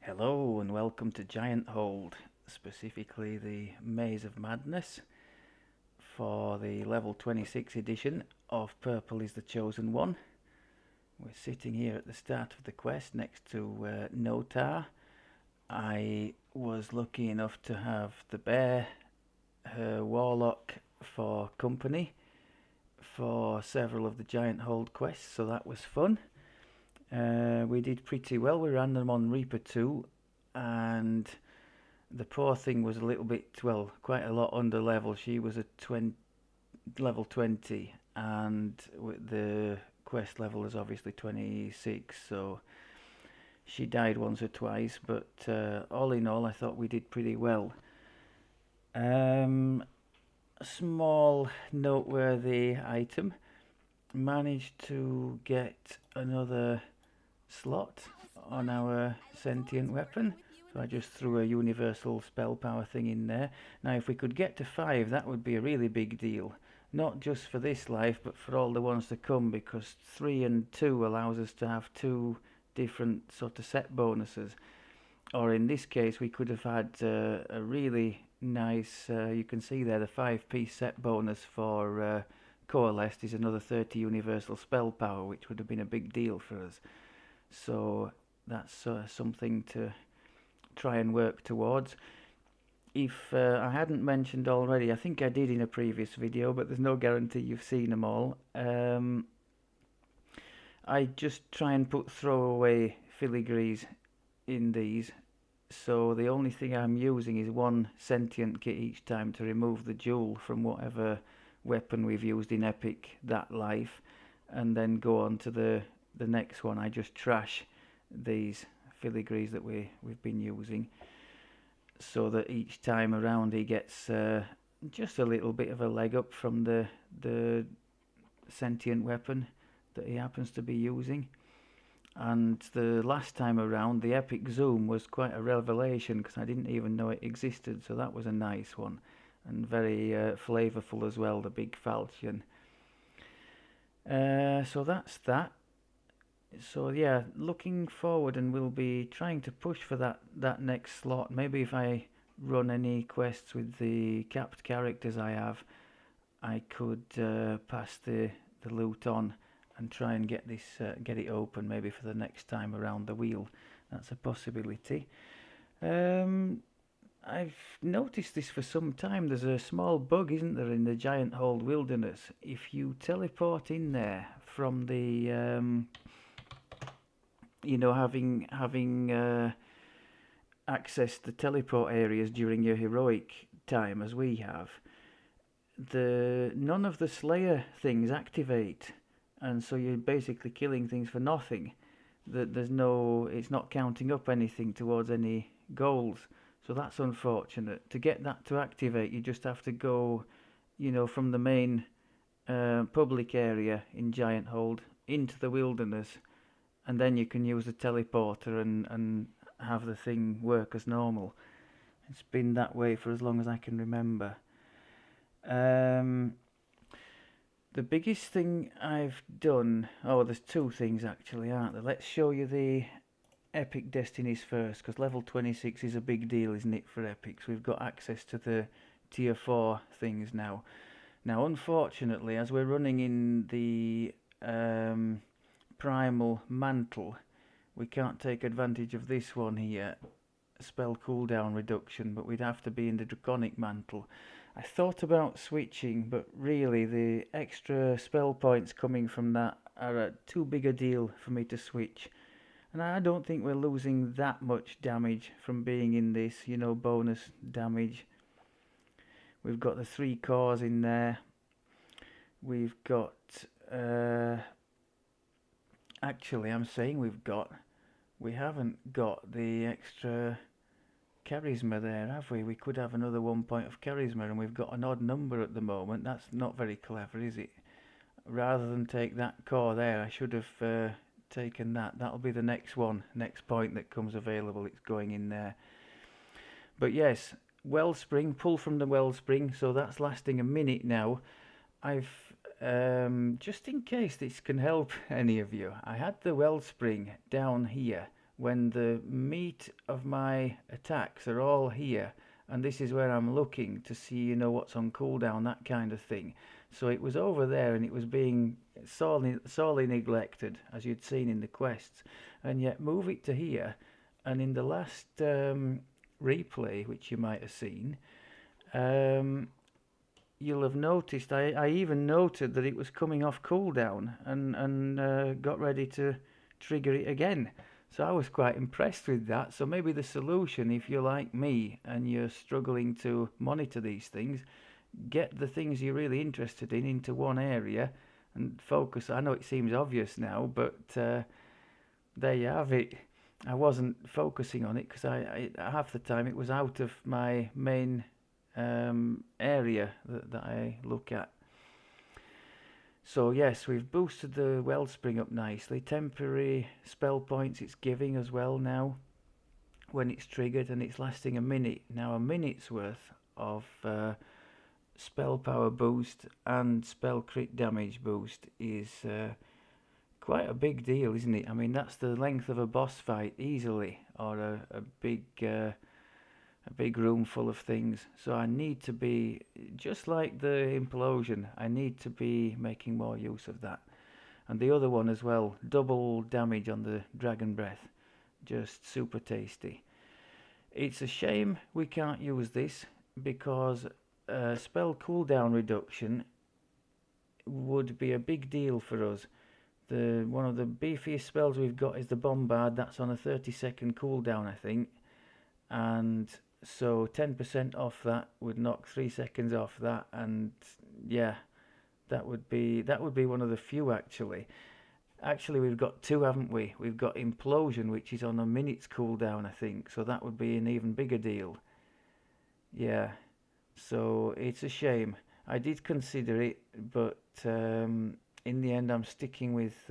Hello and welcome to Gianthold, specifically the Maze of Madness for the level 26 edition of Purple is the Chosen One. We're sitting here at the start of the quest next to Notar. I was lucky enough to have the bear, her warlock, for company for several of the Gianthold quests, so that was fun. We did pretty well. We ran them on Reaper 2, and the poor thing was a little bit, well, quite a lot under level. She was at level 20, and the quest level is obviously 26, so she died once or twice, but all in all, I thought we did pretty well. A small noteworthy item, managed to get another slot on our sentient weapon. So I just threw a universal spell power thing in there. Now if we could get to 5, that would be a really big deal. Not just for this life, but for all the ones to come, because 3 and 2 allows us to have 2 different sort of set bonuses. Or in this case, we could have had a really nice, you can see there, the 5-piece set bonus for Coalesced is another 30 universal spell power, which would have been a big deal for us. So that's something to try and work towards. If I hadn't mentioned already, I think I did in a previous video, but there's no guarantee you've seen them all. I just try and put throwaway filigrees in these, so the only thing I'm using is one sentient kit each time to remove the jewel from whatever weapon we've used in Epic that life, and then go on to the next one. I just trash these filigrees that we've been using, so that each time around he gets just a little bit of a leg up from the sentient weapon that he happens to be using. And the last time around, the epic zoom was quite a revelation, because I didn't even know it existed, so that was a nice one, and very flavourful as well, the big falchion. So that's that. So yeah, looking forward, and we'll be trying to push for that next slot. Maybe if I run any quests with the capped characters I have, I could pass the loot on and try and get it open maybe for the next time around the wheel. That's a possibility. I've noticed this for some time. There's a small bug, isn't there, in the Gianthold wilderness? If you teleport in there from the having accessed the teleport areas during your heroic time, as we have, none of the Slayer things activate, and so you're basically killing things for nothing. It's not counting up anything towards any goals. So that's unfortunate. To get that to activate, you just have to go, from the main public area in Gianthold into the wilderness, and then you can use the teleporter and have the thing work as normal. It's been that way for as long as I can remember. The biggest thing I've done, there's 2 things actually, aren't there? Let's show you the Epic Destinies first, because level 26 is a big deal, isn't it, for Epics? We've got access to the tier 4 things now. Now, unfortunately, as we're running in the Primal Mantle, we can't take advantage of this one here, spell cooldown reduction, but we'd have to be in the Draconic Mantle. I thought about switching, but really the extra spell points coming from that are too big a deal for me to switch. And I don't think we're losing that much damage from being in this, bonus damage. We've got the 3 cores in there. We've got... actually, I'm saying we haven't got the extra charisma there, have we? We could have another 1 point of charisma, and we've got an odd number at the moment. That's not very clever, is it? Rather than take that core there, I should have taken that. That'll be the next point that comes available. It's going in there. But yes, Wellspring, pull from the Wellspring, so that's lasting a minute now. I've just in case this can help any of you, I had the Wellspring down here when the meat of my attacks are all here, and this is where I'm looking to see, you know, what's on cooldown, that kind of thing. So it was over there, and it was being sorely neglected, as you'd seen in the quests. And yet move it to here, and in the last replay, which you might have seen, you'll have noticed I even noted that it was coming off cooldown, and got ready to trigger it again. So I was quite impressed with that. So maybe the solution, if you're like me and you're struggling to monitor these things, get the things you're really interested in into one area and focus. I know it seems obvious now, but there you have it. I wasn't focusing on it because I half the time it was out of my main area that I look at. So yes, we've boosted the wellspring up nicely. Temporary spell points it's giving as well now when it's triggered, and it's lasting a minute. Now a minute's worth of spell power boost and spell crit damage boost is quite a big deal, isn't it? I mean, that's the length of a boss fight easily, or a big room full of things. So I need to be, just like the implosion, I need to be making more use of that. And the other one as well, double damage on the dragon breath, just super tasty. It's a shame we can't use this, because spell cooldown reduction would be a big deal for us. One of the beefiest spells we've got is the Bombard. That's on a 30-second cooldown, I think, and so 10% off that would knock 3 seconds off that, and yeah, that would be one of the few actually. Actually, we've got two, haven't we? We've got Implosion, which is on a minute's cooldown, I think, so that would be an even bigger deal. Yeah, so it's a shame. I did consider it, but in the end I'm sticking with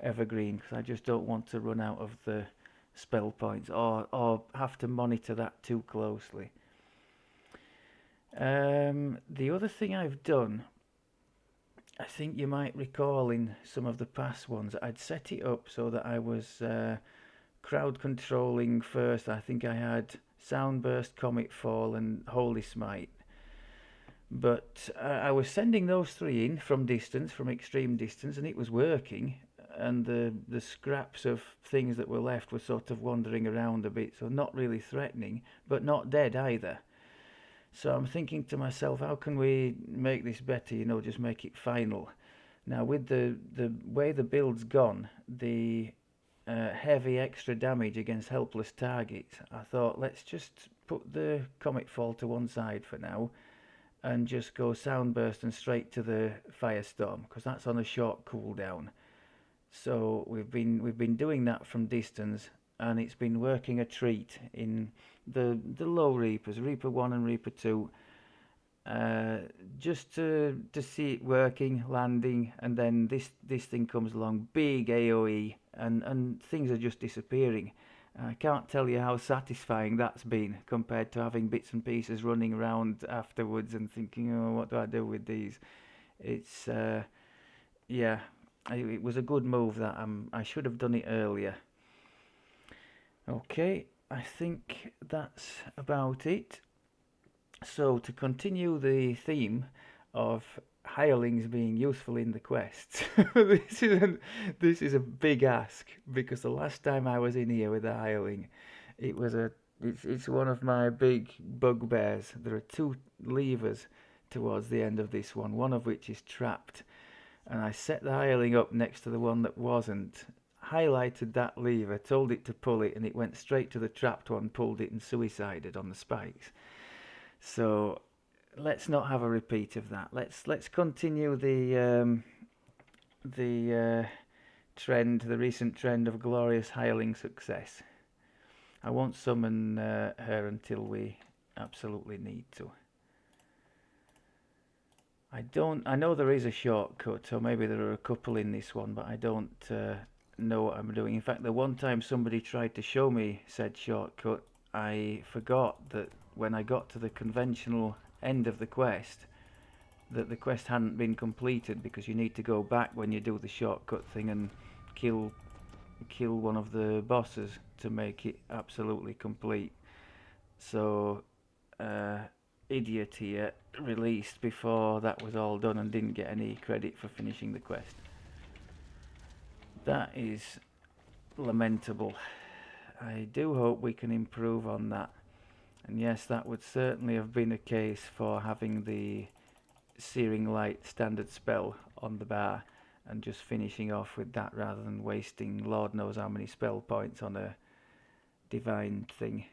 Evergreen, because I just don't want to run out of the spell points or have to monitor that too closely. The other thing I've done, I think you might recall in some of the past ones, I'd set it up so that I was crowd controlling first. I think I had Soundburst, Comet Fall and Holy Smite. But I was sending those three in from distance, from extreme distance, and it was working. And the scraps of things that were left were sort of wandering around a bit, so not really threatening, but not dead either. So I'm thinking to myself, how can we make this better, you know, just make it final. Now with the way the build's gone, the heavy extra damage against helpless targets, I thought let's just put the Comet Fall to one side for now and just go Soundburst and straight to the Firestorm, because that's on a short cooldown. So we've been doing that from distance, and it's been working a treat in the low Reapers, Reaper 1 and Reaper 2, just to see it working, landing, and then this thing comes along, big AoE, and things are just disappearing. I can't tell you how satisfying that's been compared to having bits and pieces running around afterwards and thinking, oh, what do I do with these? It's yeah. It was a good move that I should have done it earlier. Okay, I think that's about it. So to continue the theme of hirelings being useful in the quests, this is a big ask, because the last time I was in here with a hireling, it's one of my big bugbears. There are two levers towards the end of this one of which is trapped. And I set the hireling up next to the one that wasn't, highlighted that lever, told it to pull it, and it went straight to the trapped one, pulled it and suicided on the spikes. So let's not have a repeat of that. Let's continue the trend, the recent trend of glorious hireling success. I won't summon her until we absolutely need to. I know there is a shortcut, or maybe there are a couple in this one, but I don't know what I'm doing. In fact, the one time somebody tried to show me said shortcut, I forgot that when I got to the conventional end of the quest, that the quest hadn't been completed, because you need to go back when you do the shortcut thing and kill kill one of the bosses to make it absolutely complete. So, idiot here released before that was all done and didn't get any credit for finishing the quest. That is lamentable. I do hope we can improve on that. And yes, that would certainly have been a case for having the Searing Light standard spell on the bar and just finishing off with that rather than wasting Lord knows how many spell points on a divine thing.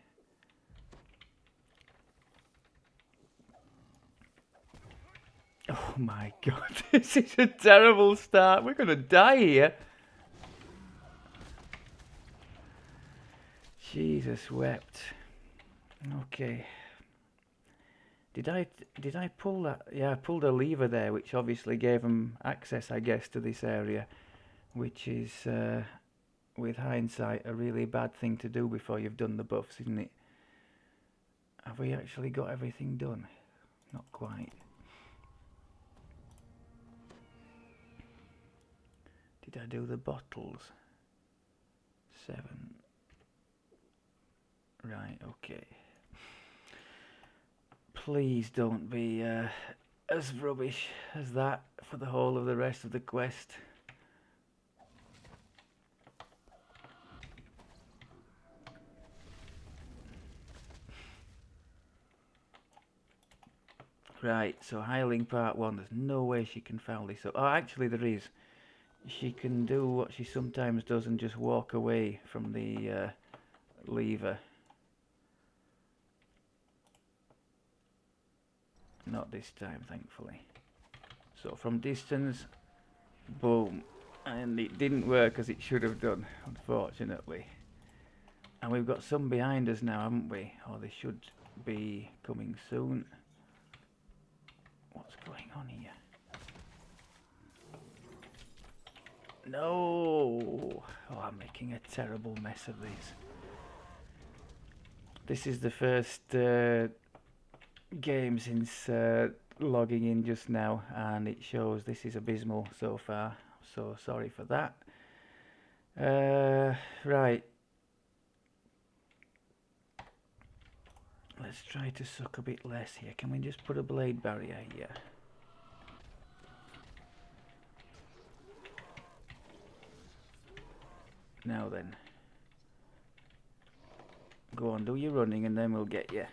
Oh my god, this is a terrible start. We're gonna die here. Jesus wept. Okay. Did I pull that? Yeah, I pulled a lever there, which obviously gave them access, I guess, to this area, which is, with hindsight, a really bad thing to do before you've done the buffs, isn't it? Have we actually got everything done? Not quite. Did I do the bottles? 7. Right, okay. Please don't be as rubbish as that for the whole of the rest of the quest. Right, so Hireling Part 1, there's no way she can foul this up. Oh, actually there is. She can do what she sometimes does and just walk away from the lever. Not this time, thankfully. So from distance, boom. And it didn't work as it should have done, unfortunately. And we've got some behind us now, haven't we? Or they should be coming soon. What's going on here? No! Oh, I'm making a terrible mess of this. This is the first game since logging in just now, and it shows this is abysmal so far. So sorry for that. Right. Let's try to suck a bit less here. Can we just put a blade barrier here? Now then. Go on, do your running and then we'll get you.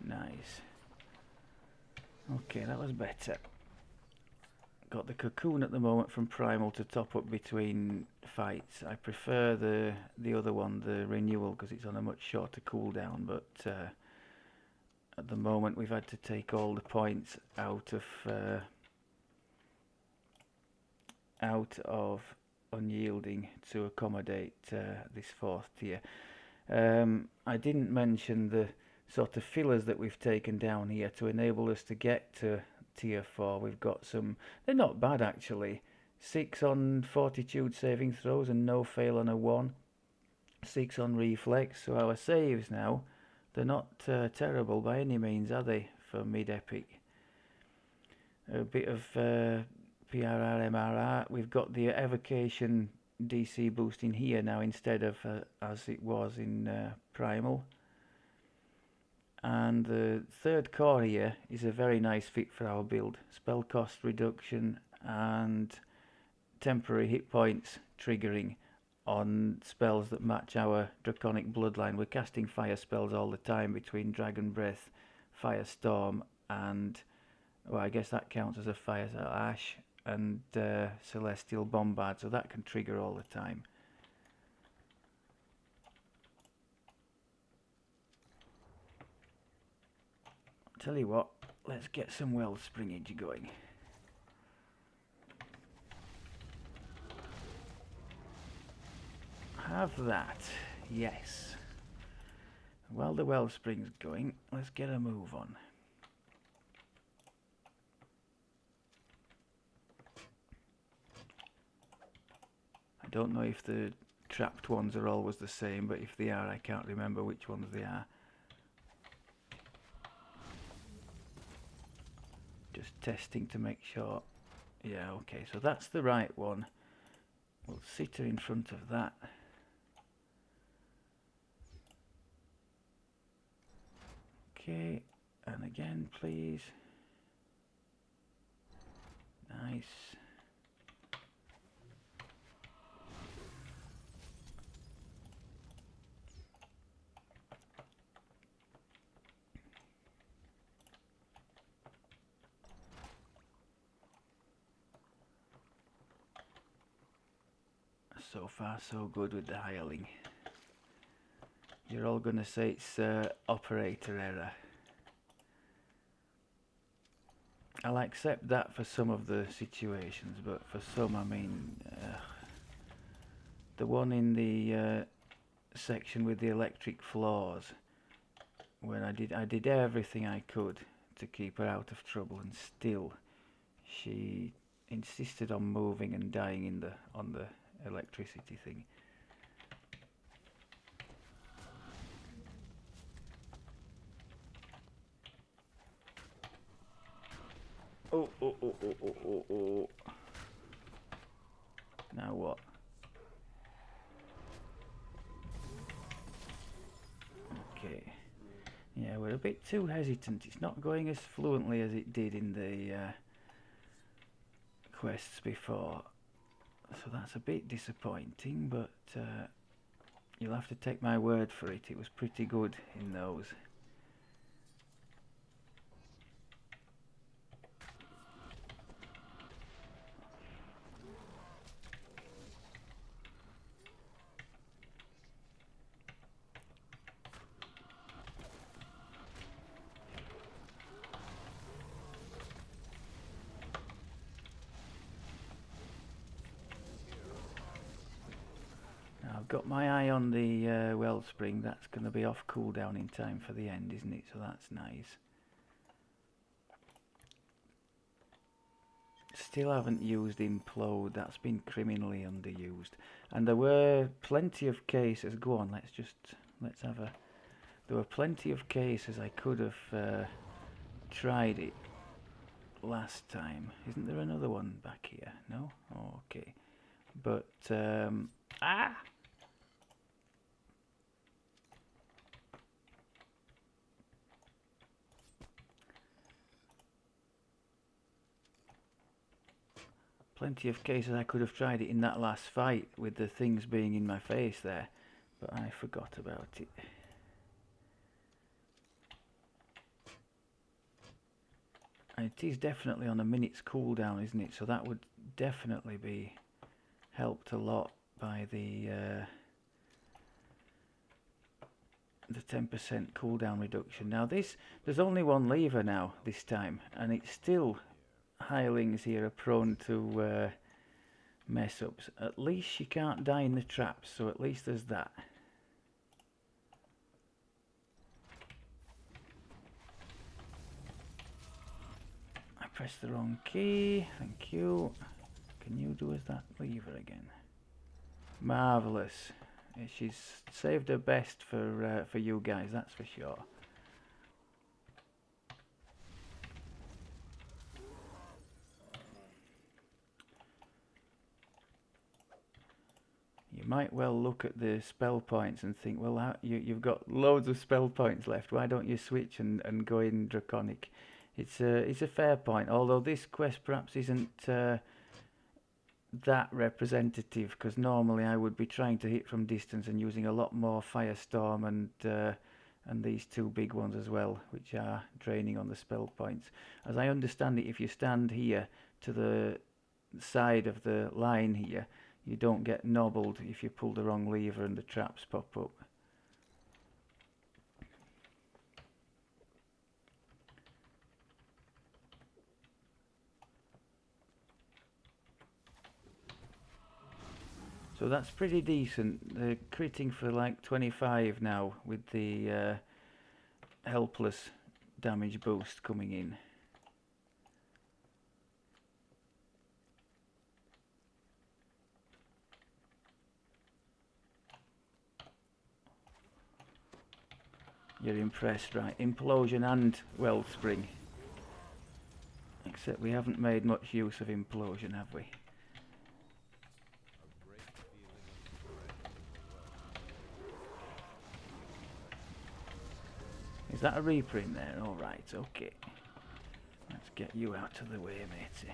Nice. Okay, that was better. Got the cocoon at the moment from Primal to top up between fights. I prefer the other one, the renewal, because it's on a much shorter cooldown, but at the moment we've had to take all the points out of unyielding to accommodate this 4th tier. I didn't mention the sort of fillers that we've taken down here to enable us to get to tier 4. We've got some, they're not bad actually. 6 on fortitude saving throws and no fail on a 1. 6 on reflex, so our saves now, they're not terrible by any means, are they, for mid-epic? A bit of PRR, MRR. We've got the evocation DC boost in here now instead of as it was in Primal. And the 3rd core here is a very nice fit for our build. Spell cost reduction and temporary hit points triggering on spells that match our draconic bloodline. We're casting fire spells all the time between Dragon Breath, Firestorm and, well, I guess that counts as a fire, Ash and Celestial Bombard, so that can trigger all the time. Tell you what, let's get some Wellspringage going. Have that, yes. While the Wellspring's going, let's get a move on. I don't know if the trapped ones are always the same, but if they are, I can't remember which ones they are. Just testing to make sure. Yeah, okay, so that's the right one. We'll sit her in front of that. Okay, and again, please. Nice. So far, so good with the hireling. You're all going to say it's operator error. I'll accept that for some of the situations, but for some, I mean, the one in the section with the electric floors, where I did everything I could to keep her out of trouble, and still, she insisted on moving and dying in on the electricity thing. Oh, oh, oh, oh, oh, oh, oh. Now what? Okay. Yeah, we're a bit too hesitant. It's not going as fluently as it did in the quests before. So that's a bit disappointing, but you'll have to take my word for it. It was pretty good in those. I've got my eye on the wellspring. That's going to be off cooldown in time for the end, isn't it? So that's nice. Still haven't used implode. That's been criminally underused. And there were plenty of cases. Go on, let's have a. There were plenty of cases I could have tried it last time. Isn't there another one back here? No? Oh, okay. But plenty of cases I could have tried it in that last fight with the things being in my face there, but I forgot about it. And it is definitely on a minute's cooldown, isn't it? So that would definitely be helped a lot by the 10% cooldown reduction. Now there's only one lever now this time, and it's still hirelings here are prone to mess ups. At least she can't die in the traps, so at least there's that. I pressed the wrong key. Thank you. Can you do us that lever again? Marvellous. She's saved her best for you guys, that's for sure. You might well look at the spell points and think, well, you've got loads of spell points left. Why don't you switch and go in Draconic? It's a fair point, although this quest perhaps isn't that representative, because normally I would be trying to hit from distance and using a lot more Firestorm and these two big ones as well, which are draining on the spell points. As I understand it, if you stand here to the side of the line here, you don't get nobbled if you pull the wrong lever and the traps pop up. So that's pretty decent. They're critting for like 25 now with the helpless damage boost coming in. You're impressed, right? Implosion and Wellspring. Except we haven't made much use of implosion, have we? Is that a Reaper in there? Alright, okay. Let's get you out of the way, matey.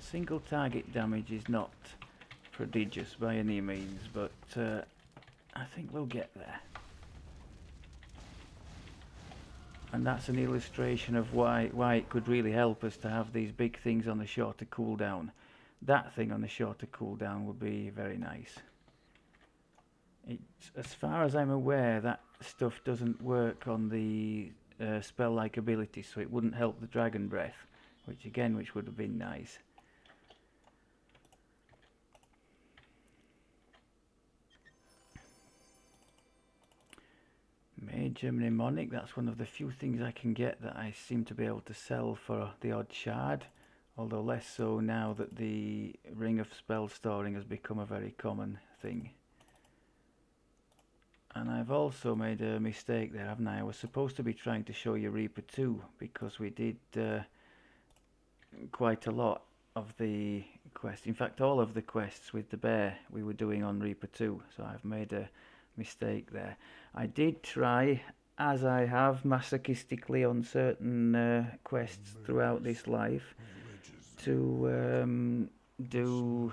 Single target damage is not prodigious by any means, but I think we'll get there. And that's an illustration of why it could really help us to have these big things on the shorter cooldown. That thing on the shorter cooldown would be very nice. As far as I'm aware, that stuff doesn't work on the spell-like abilities, so it wouldn't help the Dragon Breath, which would have been nice. Major Mnemonic, that's one of the few things I can get that I seem to be able to sell for the odd shard, although less so now that the Ring of Spell Storing has become a very common thing. And I've also made a mistake there, haven't I? I was supposed to be trying to show you Reaper 2, because we did quite a lot of the quests. In fact, all of the quests with the bear we were doing on Reaper 2, so I've made a mistake there. I did try, as I have masochistically on certain quests throughout this life, to do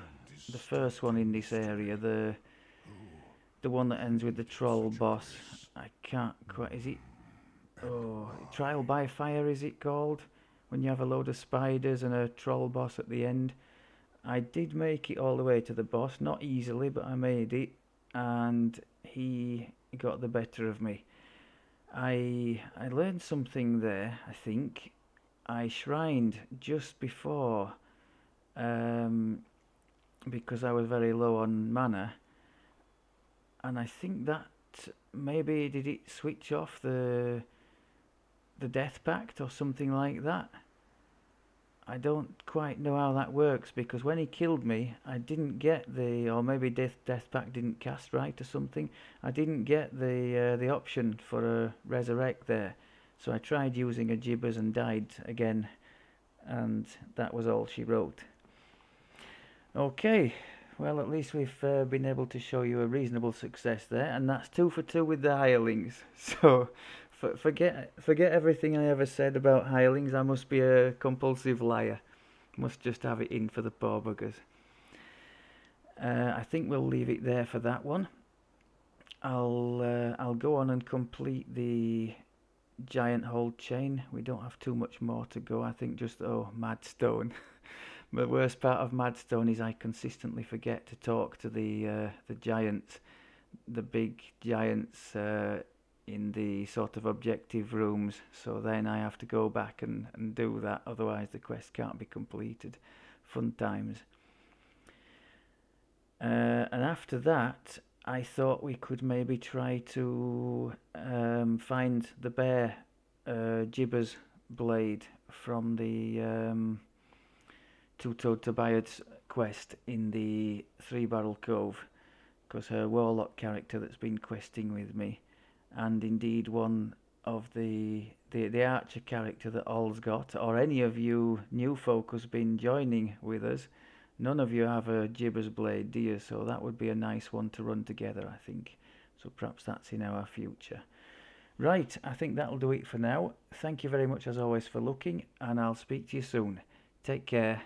the first one in this area, the one that ends with the troll boss. I can't quite, is it, oh, Trial by Fire is it called? When you have a load of spiders and a troll boss at the end. I did make it all the way to the boss, not easily, but I made it, and he got the better of me. I learned something there, I think. I shrined just before, because I was very low on mana, and I think that maybe did it switch off the Death Pact or something like that. I don't quite know how that works, because when he killed me I didn't get the, or maybe Death Pact didn't cast right or something, I didn't get the option for a resurrect there, so I tried using a Gibbers and died again, and that was all she wrote. Okay, well, at least we've been able to show you a reasonable success there, and that's 2 for 2 with the hirelings. So forget everything I ever said about hirelings. I must be a compulsive liar. Must just have it in for the poor buggers. I think we'll leave it there for that one. I'll go on and complete the Gianthold chain. We don't have too much more to go. I think just Madstone. The worst part of Madstone is I consistently forget to talk to the giants, the big giants in the sort of objective rooms. So then I have to go back and do that. Otherwise the quest can't be completed. Fun times. And after that, I thought we could maybe try to find the bear Gibber's blade from the Two-Toed Tobias quest in the Three Barrel Cove, because her warlock character that's been questing with me, and indeed one of the archer character that All's got, or any of you new folk who's been joining with us, none of you have a Gibber's blade, do you? So that would be a nice one to run together, I think. So perhaps that's in our future. Right, I think that'll do it for now. Thank you very much as always for looking, and I'll speak to you soon. Take care.